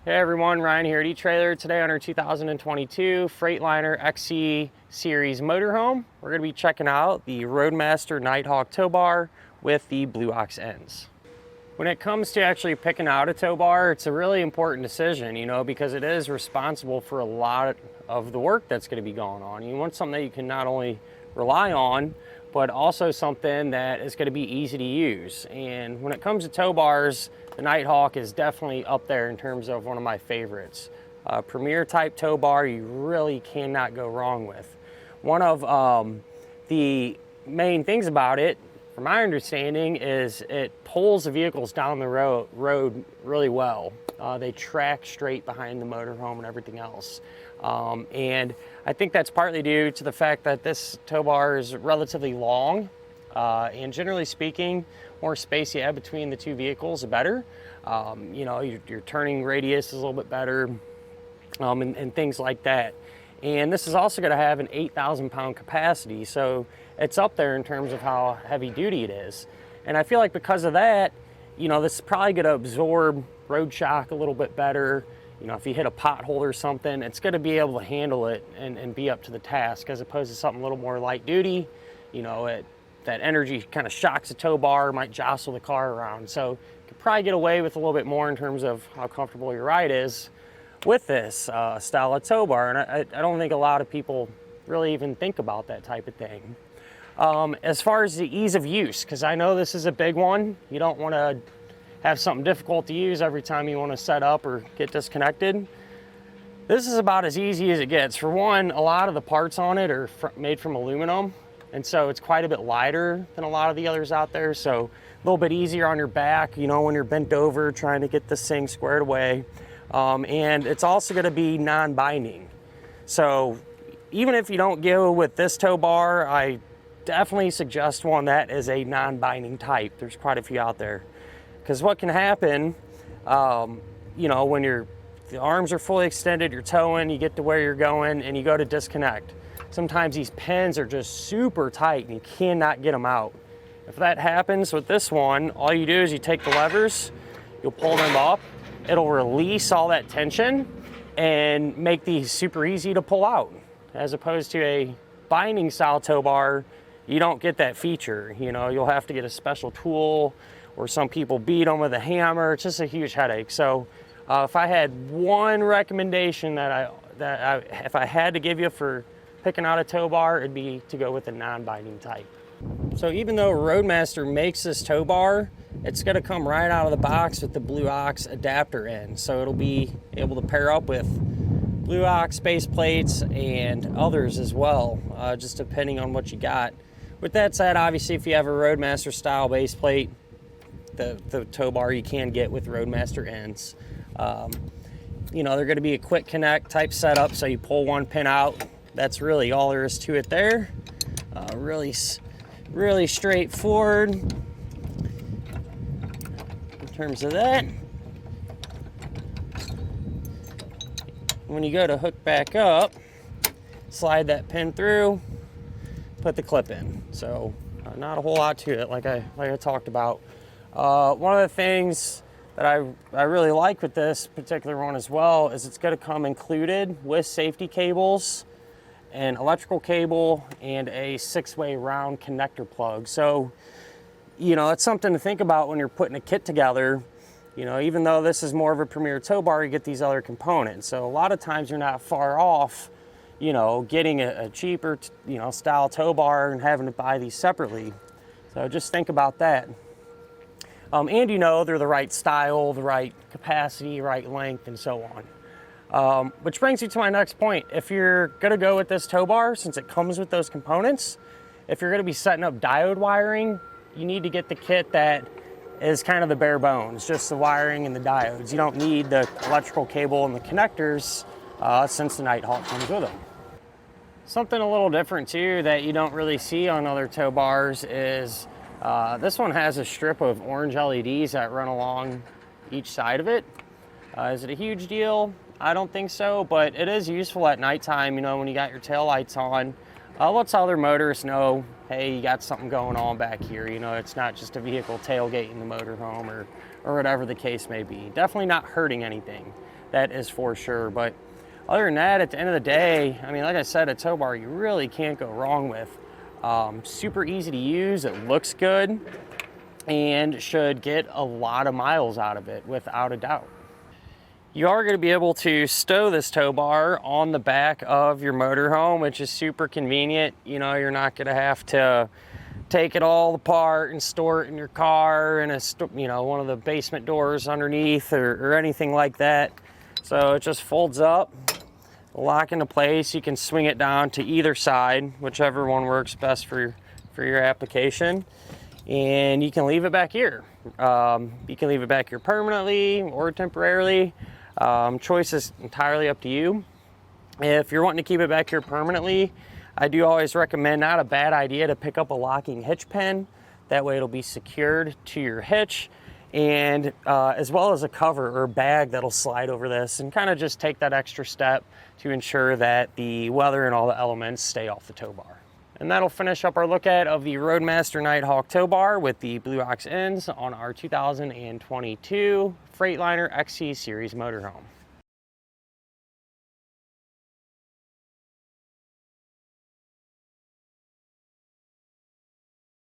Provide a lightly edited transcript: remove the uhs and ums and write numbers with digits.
Hey everyone, Ryan here at eTrailer. Today on our 2022 Freightliner XC-Series motorhome, we're going to be checking out the Roadmaster Nighthawk tow bar with the blue ox ends. When it comes to actually picking out a tow bar, it's a really important decision, because it is responsible for a lot of the work that's going to be going on. You want something that you can not only rely on, but also something that is going to be easy to use. And when it comes to tow bars, the Nighthawk is definitely up there in terms of one of my favorites. Premier type tow bar you really cannot go wrong with. One of the main things about it, from my understanding, is it pulls the vehicles down the road really well. They track straight behind the motorhome and everything else. And I think that's partly due to the fact that this tow bar is relatively long, and generally speaking, more space you have between the two vehicles, the better. Your turning radius is a little bit better, and things like that. And this is also going to have an 8,000 pound capacity, so it's up there in terms of how heavy duty it is. And I feel like because of that, this is probably going to absorb road shock a little bit better. If you hit a pothole or something, it's going to be able to handle it and be up to the task, as opposed to something a little more light duty. That energy kind of shocks the tow bar, might jostle the car around. So you could probably get away with a little bit more in terms of how comfortable your ride is with this style of tow bar. And I don't think a lot of people really even think about that type of thing. As far as the ease of use, because I know this is a big one, you don't want to have something difficult to use every time you want to set up or get disconnected. This is about as easy as it gets. For one, a lot of the parts on it are made from aluminum, and so it's quite a bit lighter than a lot of the others out there, so a little bit easier on your back, when you're bent over trying to get this thing squared away. And it's also going to be non-binding. So even if you don't go with this tow bar, I definitely suggest one that is a non-binding type. There's quite a few out there. Because what can happen, when the arms are fully extended, you're towing, you get to where you're going, and you go to disconnect. Sometimes these pins are just super tight and you cannot get them out. If that happens with this one, all you do is you take the levers, you'll pull them up, it'll release all that tension and make these super easy to pull out. As opposed to a binding style tow bar, you don't get that feature. You'll have to get a special tool, or some people beat them with a hammer. It's just a huge headache. So if I had one recommendation if I had to give you for picking out a tow bar, it'd be to go with a non-binding type. So even though Roadmaster makes this tow bar, it's going to come right out of the box with the Blue Ox adapter in. So it'll be able to pair up with Blue Ox base plates and others as well, just depending on what you got. With that said, obviously if you have a Roadmaster style base plate, the tow bar you can get with Roadmaster ends. They're going to be a quick connect type setup, so you pull one pin out. That's really all there is to it there. Really straightforward in terms of that. When you go to hook back up, slide that pin through, put the clip in. So not a whole lot to it, like I talked about. One of the things that I really like with this particular one as well is it's going to come included with safety cables, an electrical cable, and a 6-way round connector plug. So, it's something to think about when you're putting a kit together. Even though this is more of a Premier tow bar, you get these other components. So a lot of times you're not far off, getting a cheaper, style tow bar and having to buy these separately. So just think about that. And they're the right style, the right capacity, right length, and so on. Which brings you to my next point. If you're going to go with this tow bar, since it comes with those components, if you're going to be setting up diode wiring, you need to get the kit that is kind of the bare bones, just the wiring and the diodes. You don't need the electrical cable and the connectors, since the Nighthawk comes with them. Something a little different too that you don't really see on other tow bars is this one has a strip of orange LEDs that run along each side of it. Is it a huge deal? I don't think so, but it is useful at nighttime, when you got your tail lights on. Lets other motorists know, hey, you got something going on back here. It's not just a vehicle tailgating the motorhome or whatever the case may be. Definitely not hurting anything. that is for sure. But other than that, at the end of the day, I mean, like I said, a tow bar you really can't go wrong with. Super easy to use, it looks good, and should get a lot of miles out of it without a doubt. You are going to be able to stow this tow bar on the back of your motorhome, which is super convenient. You know, you're not going to have to take it all apart and store it in your car in one of the basement doors underneath or anything like that. So it just folds up, lock into place. You can swing it down to either side, whichever one works best for your application. And you can leave it back here. You can leave it back here permanently or temporarily. Choice is entirely up to you. If you're wanting to keep it back here permanently, I do always recommend, not a bad idea, to pick up a locking hitch pin. That way it'll be secured to your hitch, and as well as a cover or bag that'll slide over this and kind of just take that extra step to ensure that the weather and all the elements stay off the tow bar. And that'll finish up our look at of the Roadmaster Nighthawk tow bar with the Blue Ox ends on our 2022 Freightliner XC-Series motorhome.